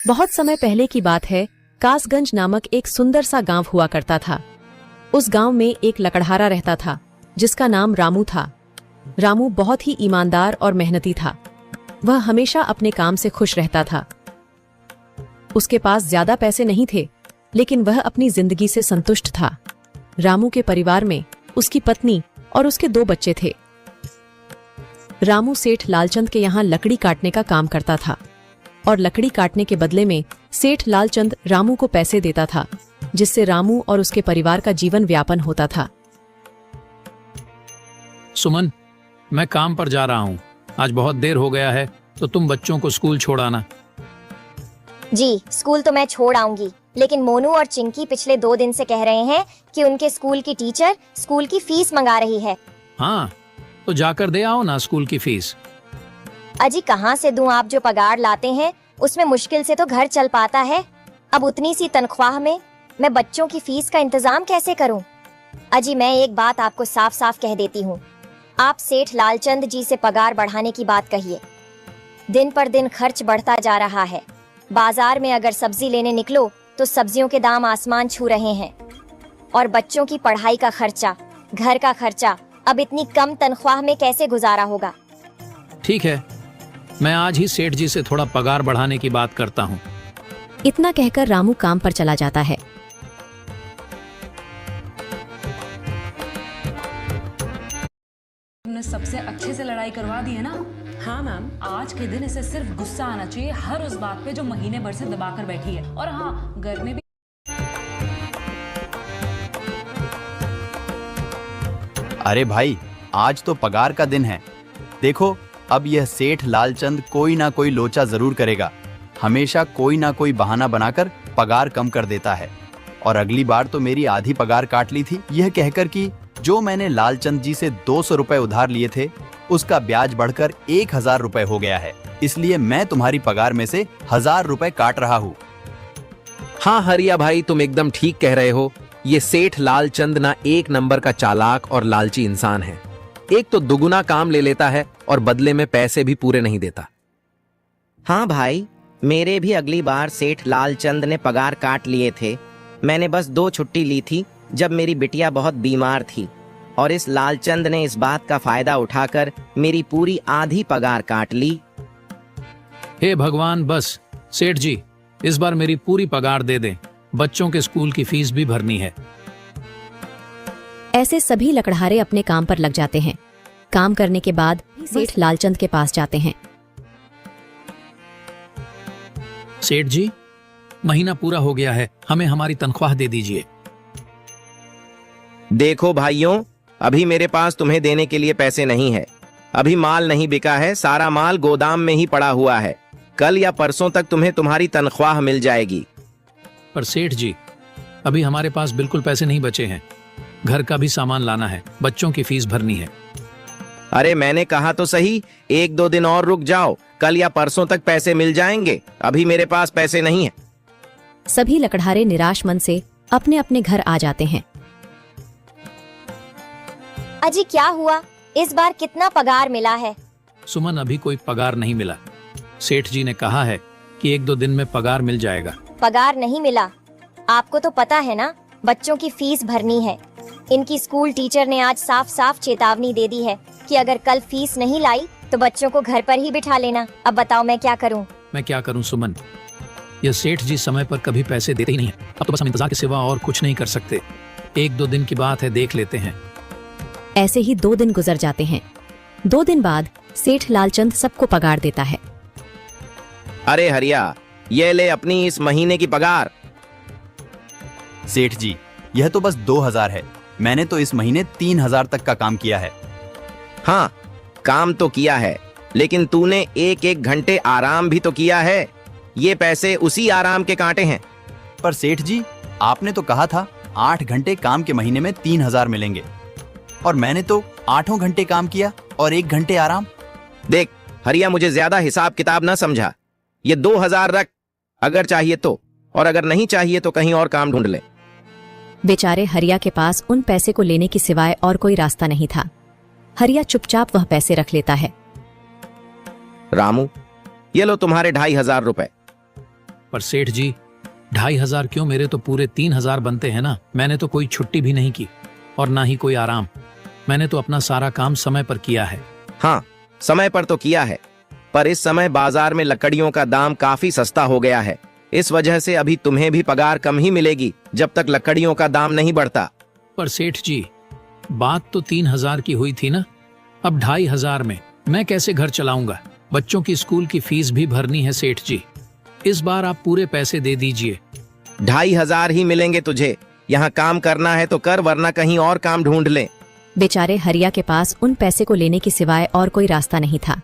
बहुत समय पहले की बात है। कासगंज नामक एक सुंदर सा गांव हुआ करता था। उस गांव में एक लकड़हारा रहता था जिसका नाम रामू था। रामू बहुत ही ईमानदार और मेहनती था। वह हमेशा अपने काम से खुश रहता था। उसके पास ज्यादा पैसे नहीं थे, लेकिन वह अपनी जिंदगी से संतुष्ट था। रामू के परिवार में उसकी पत्नी और उसके 2 बच्चे थे। रामू सेठ लालचंद के यहाँ लकड़ी काटने का काम करता था और लकड़ी काटने के बदले में सेठ लालचंद रामू को पैसे देता था, जिससे रामू और उसके परिवार का जीवन व्यापन होता था। सुमन, मैं काम पर जा रहा हूँ। आज बहुत देर हो गया है, तो तुम बच्चों को स्कूल छोड़ाना। जी, स्कूल तो मैं छोड़ आऊंगी, लेकिन मोनू और चिंकी पिछले 2 दिन से कह रहे हैं कि उनके स्कूल की टीचर स्कूल की फीस मंगा रही है। हाँ, तो जाकर दे आओ ना स्कूल की फीस। अजी कहाँ से दूं? आप जो पगार लाते हैं उसमें मुश्किल से तो घर चल पाता है। अब उतनी सी तनख्वाह में मैं बच्चों की फीस का इंतजाम कैसे करूं? अजी मैं एक बात आपको साफ साफ कह देती हूँ, आप सेठ लालचंद जी से पगार बढ़ाने की बात कहिए। दिन पर दिन खर्च बढ़ता जा रहा है। बाजार में अगर सब्जी लेने निकलो तो सब्जियों के दाम आसमान छू रहे हैं, और बच्चों की पढ़ाई का खर्चा, घर का खर्चा अब इतनी कम तनख्वाह में कैसे गुजारा होगा? ठीक है, मैं आज ही सेठ जी से थोड़ा पगार बढ़ाने की बात करता हूँ। इतना कहकर रामू काम पर चला जाता है। तुमने सबसे अच्छे से लड़ाई करवा दी है ना? हाँ मैम, आज के दिन इसे सिर्फ गुस्सा आना चाहिए हर उस बात पे जो महीने भर से दबा कर बैठी है। और हाँ, घर में भी अरे भाई, आज तो पगार का दिन है। देखो, अब यह सेठ लालचंद कोई ना कोई लोचा जरूर करेगा। हमेशा कोई ना कोई बहाना बनाकर पगार कम कर देता है। और अगली बार तो मेरी आधी पगार काट ली थी, यह कहकर कि जो मैंने लालचंद जी से 200 रुपए उधार लिए थे, उसका ब्याज बढ़कर 1000 रुपए हो गया है। इसलिए मैं तुम्हारी पगार में से 1000 रुपए काट रहा हूँ। हाँ हरिया भाई, तुम एकदम ठीक कह रहे हो। ये सेठ लालचंद ना एक नंबर का चालाक और लालची इंसान है। एक तो दुगुना काम ले लेता है और बदले में पैसे भी पूरे नहीं देता। हाँ भाई, मेरे भी अगली बार सेठ लालचंद ने पगार काट लिए थे। मैंने बस 2 छुट्टी ली थी जब मेरी बिटिया बहुत बीमार थी, और इस लालचंद ने इस बात का फायदा उठाकर मेरी पूरी आधी पगार काट ली। हे भगवान, बस सेठ जी, इस बार मेरी पूरी पगार दे दें। बच्चों के स्कूल की फीस भी भरनी है। ऐसे सभी लकड़हारे अपने काम पर लग जाते हैं। काम करने के बाद सेठ लालचंद के पास जाते हैं। सेठ जी, महीना पूरा हो गया है, हमें हमारी तनख्वाह दे दीजिए। देखो भाइयों, अभी मेरे पास तुम्हें देने के लिए पैसे नहीं है। अभी माल नहीं बिका है, सारा माल गोदाम में ही पड़ा हुआ है। कल या परसों तक तुम्हें तुम्हारी तनख्वाह मिल जाएगी। पर सेठ जी, अभी हमारे पास बिल्कुल पैसे नहीं बचे हैं। घर का भी सामान लाना है, बच्चों की फीस भरनी है। अरे मैंने कहा तो सही, 1-2 दिन और रुक जाओ, कल या परसों तक पैसे मिल जाएंगे। अभी मेरे पास पैसे नहीं है। सभी लकड़हारे निराश मन से अपने अपने घर आ जाते हैं। अजी क्या हुआ? इस बार कितना पगार मिला है? सुमन, अभी कोई पगार नहीं मिला। सेठ जी ने कहा है कि 1-2 दिन में पगार मिल जाएगा। पगार नहीं मिला? आपको तो पता है ना, बच्चों की फीस भरनी है। इनकी स्कूल टीचर ने आज साफ साफ चेतावनी दे दी है कि अगर कल फीस नहीं लाई तो बच्चों को घर पर ही बिठा लेना। अब बताओ मैं क्या करूं? मैं क्या करूं सुमन, यह सेठ जी समय पर कभी पैसे देते ही नहीं है। अब तो बस हम इंतजार के सिवा और कुछ नहीं कर सकते। 1-2 दिन की बात है, देख लेते हैं। ऐसे ही 2 दिन गुजर जाते हैं। 2 दिन बाद सेठ लालचंद सबको पगार देता है। अरे हरिया, ये ले अपनी इस महीने की पगार। सेठ जी, यह तो बस 2000 है। मैंने तो इस महीने 3000 तक का काम किया है। हाँ, काम तो किया है, लेकिन तूने 1-1 घंटे आराम भी तो किया है। ये पैसे उसी आराम के कांटे हैं। पर सेठ जी, आपने तो कहा था 8 घंटे काम के महीने में 3000 मिलेंगे, और मैंने तो 8 घंटे काम किया और 1 घंटे आराम। देख हरिया, मुझे ज्यादा हिसाब किताब ना समझा। ये 2000 रख, अगर चाहिए तो, और अगर नहीं चाहिए तो कहीं और काम ढूंढ ले। बेचारे हरिया के पास उन पैसे को लेने की सिवाय और कोई रास्ता नहीं था। हरिया चुपचाप वह पैसे रख लेता है। रामू, ये लो तुम्हारे 2500 रुपए। पर सेठ जी 2,500 क्यों, मेरे तो पूरे 3,000 बनते हैं ना। मैंने तो कोई छुट्टी भी नहीं की और ना ही कोई आराम। मैंने तो अपना सारा काम समय पर किया है। हाँ, समय पर तो किया है, पर इस समय बाजार में लकड़ियों का दाम काफी सस्ता हो गया है। इस वजह से अभी तुम्हें भी पगार कम ही मिलेगी जब तक लकड़ियों का दाम नहीं बढ़ता। पर सेठ जी, बात तो 3,000 की हुई थी ना, अब 2,500 में मैं कैसे घर चलाऊंगा? बच्चों की स्कूल की फीस भी भरनी है सेठ जी। इस बार आप पूरे पैसे दे दीजिए। 2,500 ही मिलेंगे तुझे। यहाँ काम करना है तो कर, वरना कहीं और काम ढूंढ ले। बेचारे हरिया के पास उन पैसे को लेने के सिवाय और कोई रास्ता नहीं था।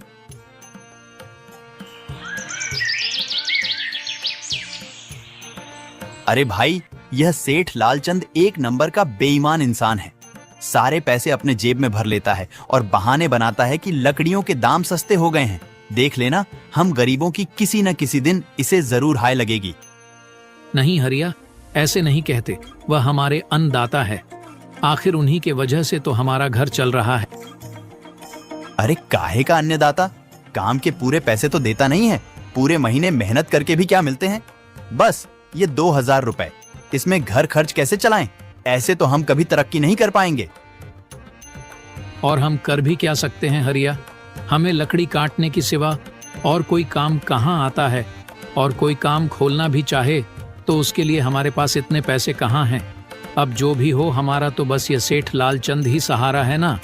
अरे भाई, यह सेठ लालचंद एक नंबर का बेईमान इंसान है। सारे पैसे अपने जेब में भर लेता है और बहाने बनाता है कि लकड़ियों के दाम सस्ते हो गए हैं। देख लेना, हम गरीबों की किसी न किसी दिन इसे जरूर हाय लगेगी। नहीं हरिया, ऐसे नहीं कहते। वह हमारे अन्नदाता है, आखिर उन्हीं के वजह से तो हमारा घर चल रहा है। अरे काहे का अन्नदाता? काम के पूरे पैसे तो देता नहीं है। पूरे महीने मेहनत करके भी क्या मिलते हैं? बस ये 2,000 रुपए, इसमें घर खर्च कैसे चलाएं? ऐसे तो हम कभी तरक्की नहीं कर पाएंगे। और हम कर भी क्या सकते हैं हरिया? हमें लकड़ी काटने की सिवा और कोई काम कहाँ आता है? और कोई काम खोलना भी चाहे तो उसके लिए हमारे पास इतने पैसे कहाँ हैं? अब जो भी हो, हमारा तो बस ये सेठ लालचंद ही सहारा है ना।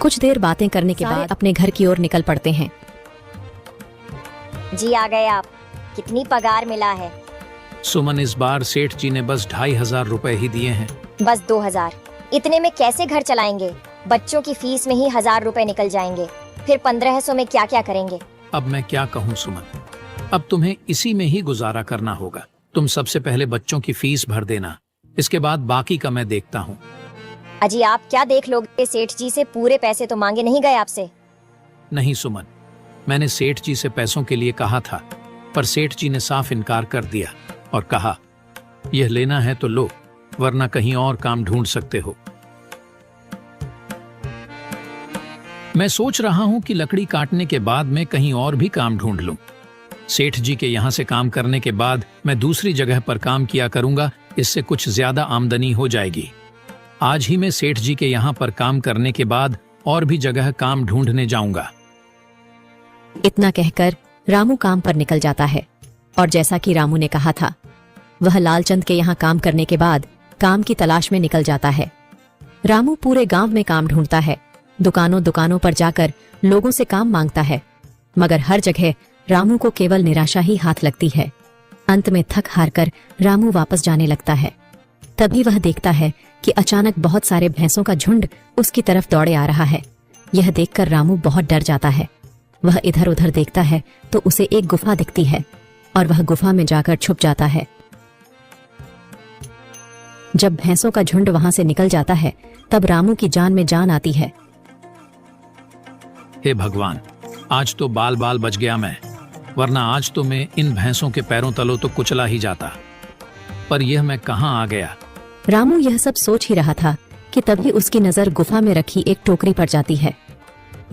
कुछ देर बातें करने के बाद अपने घर की ओर निकल पड़ते हैं। जी आ गए आप। कितनी पगार मिला है? सुमन, इस बार सेठ जी ने बस 2,500 रुपए ही दिए हैं। बस 2,000? इतने में कैसे घर चलाएंगे? बच्चों की फीस में ही 1,000 रुपए निकल जाएंगे, फिर 1,500 में क्या क्या करेंगे? अब मैं क्या कहूँ सुमन, अब तुम्हें इसी में ही गुजारा करना होगा। तुम सबसे पहले बच्चों की फीस भर देना, इसके बाद बाकी का मैं देखता हूँ। अजी आप क्या देख लोगे? सेठ जी से पूरे पैसे तो मांगे नहीं गए आपसे? नहीं सुमन, मैंने सेठ जी से पैसों के लिए कहा था, पर सेठ जी ने साफ इनकार कर दिया और कहा, यह लेना है तो लो, वरना कहीं और काम ढूंढ सकते हो। मैं सोच रहा हूं कि लकड़ी काटने के बाद मैं कहीं और भी काम ढूंढ लूं। सेठ जी के यहां से काम करने के बाद मैं दूसरी जगह पर काम किया करूंगा, इससे कुछ ज्यादा आमदनी हो जाएगी। आज ही मैं सेठ जी के यहां पर काम करने के बाद और भी जगह काम ढूंढने जाऊंगा। इतना कहकर रामू काम पर निकल जाता है और जैसा कि रामू ने कहा था, वह लालचंद के यहाँ काम करने के बाद काम की तलाश में निकल जाता है। रामू पूरे गांव में काम ढूंढता है, दुकानों पर जाकर लोगों से काम मांगता है, मगर हर जगह रामू को केवल निराशा ही हाथ लगती है। अंत में थक हार कर रामू वापस जाने लगता है। तभी वह देखता है कि अचानक बहुत सारे भैंसों का झुंड उसकी तरफ दौड़े आ रहा है। यह देखकर रामू बहुत डर जाता है। वह इधर उधर देखता है तो उसे एक गुफा दिखती है और वह गुफा में जाकर छुप जाता है। जब भैंसों का झुंड वहां से निकल जाता है, तब रामू की जान में जान आती है। हे भगवान, आज तो बाल बाल बच गया मैं, वरना आज तो मैं इन भैंसों के पैरों तलों तो कुचला ही जाता। पर यह मैं कहाँ आ गया? रामू यह सब सोच ही रहा था कि तभी उसकी नजर गुफा में रखी एक टोकरी पर जाती है।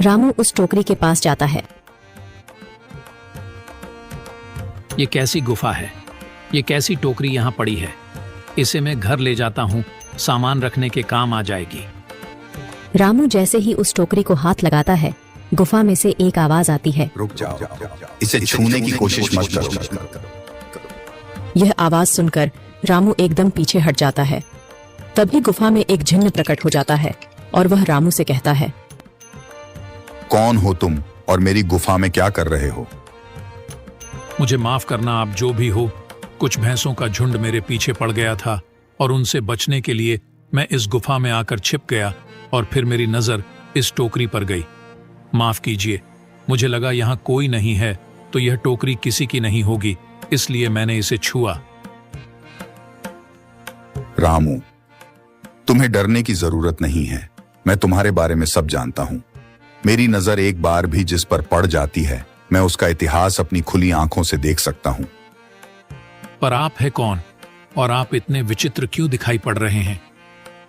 रामू उस टोकरी के पास जाता है। ये कैसी गुफा है? ये कैसी टोकरी यहाँ पड़ी है? इसे मैं घर ले जाता हूँ, सामान रखने के काम आ जाएगी। रामू जैसे ही उस टोकरी को हाथ लगाता है, गुफा में से एक आवाज आती है, रुक जाओ, इसे छूने की कोशिश मत करो। यह आवाज सुनकर रामू एकदम पीछे हट जाता है। तभी गुफा में एक जिन्न प्रकट हो जाता है और वह रामू से कहता है, कौन हो तुम और मेरी गुफा में क्या कर रहे हो? मुझे माफ करना, आप जो भी हो। कुछ भैंसों का झुंड मेरे पीछे पड़ गया था और उनसे बचने के लिए मैं इस गुफा में आकर छिप गया और फिर मेरी नजर इस टोकरी पर गई। माफ कीजिए, मुझे लगा यहाँ कोई नहीं है तो यह टोकरी किसी की नहीं होगी, इसलिए मैंने इसे छुआ। रामू, तुम्हें डरने की जरूरत नहीं है। मैं तुम्हारे बारे में सब जानता हूँ। मेरी नजर एक बार भी जिस पर पड़ जाती है, मैं उसका इतिहास अपनी खुली आंखों से देख सकता हूँ। पर आप है कौन और आप इतने विचित्र क्यों दिखाई पड़ रहे हैं?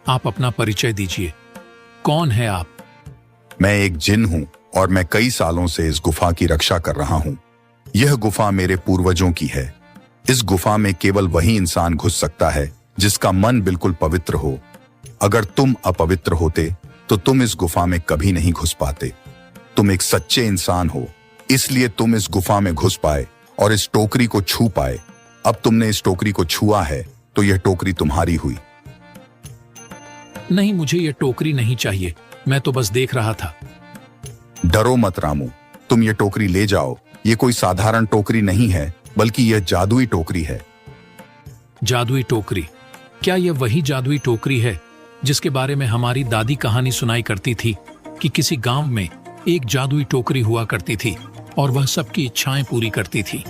आप अपना परिचय दीजिए। कौन है आप? मैं एक जिन हूँ और मैं कई सालों से इस गुफा की रक्षा कर रहा हूँ। यह गुफा मेरे पूर्वजों की है। इस गुफा में केवल वही इंसान घुस सकता है जिसका मन बिल्कुल पवित्र हो। अगर तुम अपवित्र होते तो तुम इस गुफा में कभी नहीं घुस पाते। तुम एक सच्चे इंसान हो, इसलिए तुम इस गुफा में घुस पाए और इस टोकरी को छू पाए। अब तुमने इस टोकरी को छुआ है तो यह टोकरी तुम्हारी हुई। नहीं, मुझे ये टोकरी नहीं चाहिए, मैं तो बस देख रहा था। डरो मत रामू, तुम ये टोकरी ले जाओ। ये कोई साधारण टोकरी नहीं है, बल्कि यह जादुई टोकरी है। जादुई टोकरी? क्या यह वही जादुई टोकरी है जिसके बारे में हमारी दादी कहानी सुनाई करती थी कि किसी गांव में एक जादुई टोकरी हुआ करती थी और वह सबकी इच्छाएं पूरी करती थी?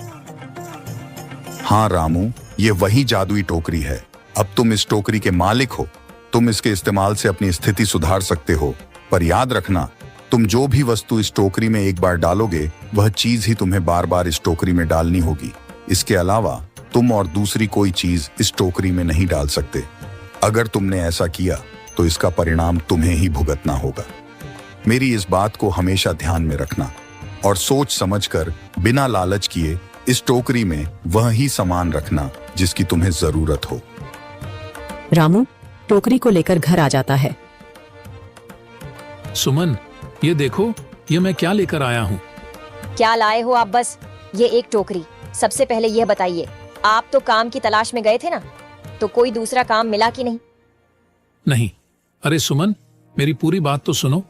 हाँ रामू, ये वही जादुई टोकरी है। अब तुम इस टोकरी के मालिक हो। तुम इसके इस्तेमाल से अपनी स्थिति सुधार सकते हो, पर याद रखना, तुम जो भी वस्तु इस टोकरी में एक बार डालोगे वह चीज ही तुम्हें बार बार इस टोकरी में डालनी होगी। इसके अलावा तुम और दूसरी कोई चीज इस टोकरी में नहीं डाल सकते। अगर तुमने ऐसा किया तो इसका परिणाम तुम्हें ही भुगतना होगा। मेरी इस बात को हमेशा ध्यान में रखना और सोच समझकर बिना लालच किए इस टोकरी में वह ही सामान रखना जिसकी तुम्हें जरूरत हो। रामू टोकरी को लेकर घर आ जाता है। सुमन, ये देखो, ये मैं क्या लेकर आया हूँ। क्या लाए हो आप? बस ये एक टोकरी। सबसे पहले यह बताइए, आप तो काम की तलाश में गए थे ना, तो कोई दूसरा काम मिला कि नहीं? नहीं। अरे सुमन, मेरी पूरी बात तो सुनो।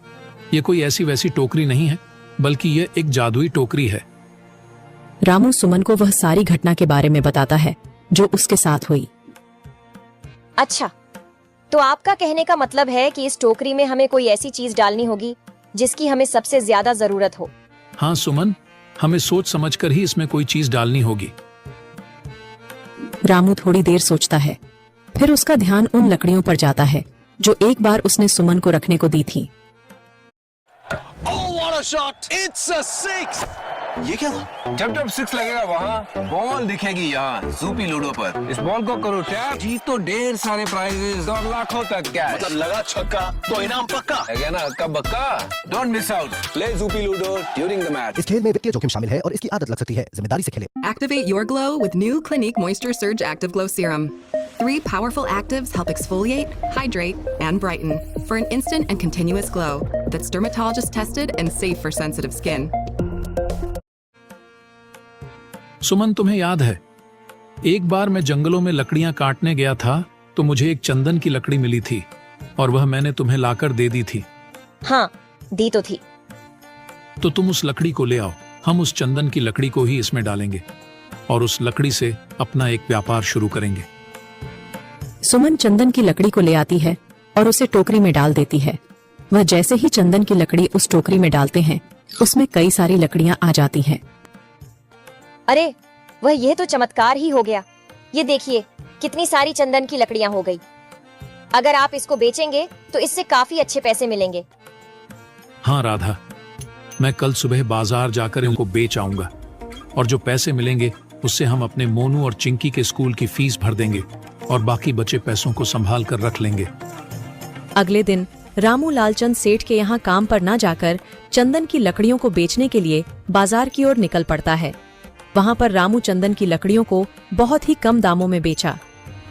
ये कोई ऐसी वैसी टोकरी नहीं है, बल्कि ये एक जादुई टोकरी है। रामू सुमन को वह सारी घटना के बारे में बताता है जो उसके साथ हुई। अच्छा, तो आपका कहने का मतलब है कि इस टोकरी में हमें कोई ऐसी चीज डालनी होगी जिसकी हमें सबसे ज्यादा जरूरत हो। हाँ सुमन, हमें सोच समझकर ही इसमें कोई चीज डालनी होगी। रामू थोड़ी देर सोचता है, फिर उसका ध्यान उन लकड़ियों पर जाता है जो एक बार उसने सुमन को रखने को दी थी। ये क्या था? जब जब सिक्स लगेगा वहाँ बॉल दिखेगी यहाँ जूपी लूडो पर। इस बॉल को करो टैप, जीत तो ढेर सारे प्राइजेस और लाखों तक कैश। मतलब लगा छक्का तो इनाम पक्का है ना? हक्का बक्का। Don't miss out, play Zupee ludo during the match. इस खेल में वित्तीय जोखिम शामिल है और इसकी आदत लग सकती है। जिम्मेदारी से खेलें। Activate your glow with new Clinique Moisture Surge Active Glow Serum. 3 powerful actives help exfoliate, hydrate, and brighten for an instant and continuous glow that's dermatologist tested and safe for sensitive skin. सुमन, तुम्हें याद है, एक बार मैं जंगलों में लकड़ियां काटने गया था तो मुझे एक चंदन की लकड़ी मिली थी और वह मैंने तुम्हें लाकर दे दी थी। हाँ, दी तो थी। तो तुम उस लकड़ी को ले आओ। हम उस चंदन की लकड़ी को ही इसमें डालेंगे और उस लकड़ी से अपना एक व्यापार शुरू करेंगे। सुमन चंदन की लकड़ी को ले आती है और उसे टोकरी में डाल देती है। वह जैसे ही चंदन की लकड़ी उस टोकरी में डालते हैं, उसमें कई सारी लकड़ियां आ जाती हैं। अरे वह, यह तो चमत्कार ही हो गया। ये देखिए कितनी सारी चंदन की लकड़ियां हो गई। अगर आप इसको बेचेंगे तो इससे काफी अच्छे पैसे मिलेंगे। हाँ राधा, मैं कल सुबह बाजार जाकर इनको बेच आऊंगा और जो पैसे मिलेंगे उससे हम अपने मोनू और चिंकी के स्कूल की फीस भर देंगे और बाकी बचे पैसों को संभाल कर रख लेंगे। अगले दिन रामू लालचंद सेठ के यहाँ काम पर न जाकर चंदन की लकड़ियों को बेचने के लिए बाजार की ओर निकल पड़ता है। वहाँ पर रामू चंदन की लकड़ियों को बहुत ही कम दामों में बेचा,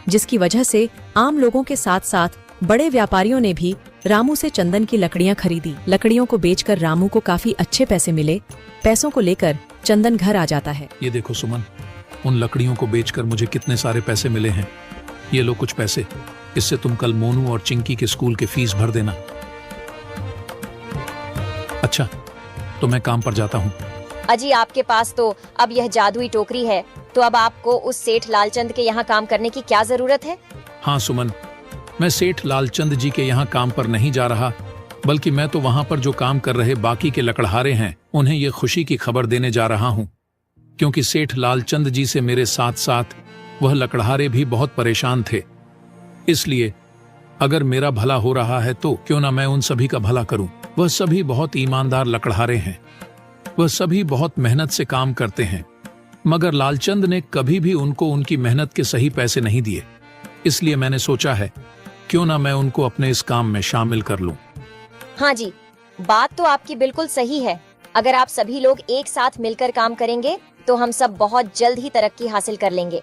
जिसकी वजह से आम लोगों के साथ साथ बड़े व्यापारियों ने भी रामू से चंदन की लकड़ियां खरीदी। लकड़ियों को बेचकर रामू को काफी अच्छे पैसे मिले। पैसों को लेकर चंदन घर आ जाता है। ये देखो सुमन, उन लकड़ियों को बेचकर मुझे कितने सारे पैसे मिले हैं। ये लो कुछ पैसे, इससे तुम कल मोनू और चिंकी के स्कूल के फीस भर देना। अच्छा, तो मैं काम पर जाता हूँ। अजी, आपके पास तो अब यह जादुई टोकरी है, तो अब आपको उस सेठ लालचंद के यहाँ काम करने की क्या जरूरत है? हाँ सुमन, मैं सेठ लालचंद जी के यहाँ काम पर नहीं जा रहा, बल्कि मैं तो वहाँ पर जो काम कर रहे बाकी के लकड़हारे हैं उन्हें ये खुशी की खबर देने जा रहा हूँ, क्योंकि सेठ लालचंद जी से मेरे साथ साथ वह लकड़हारे भी बहुत परेशान थे। इसलिए अगर मेरा भला हो रहा है तो क्यों ना मैं उन सभी का भला करूं। वह सभी बहुत ईमानदार लकड़हारे हैं, वह सभी बहुत मेहनत से काम करते हैं, मगर लालचंद ने कभी भी उनको उनकी मेहनत के सही पैसे नहीं दिए। इसलिए मैंने सोचा है क्यों ना मैं उनको अपने इस काम में शामिल कर लूं। हाँ जी, बात तो आपकी बिल्कुल सही है। अगर आप सभी लोग एक साथ मिलकर काम करेंगे तो हम सब बहुत जल्द ही तरक्की हासिल कर लेंगे।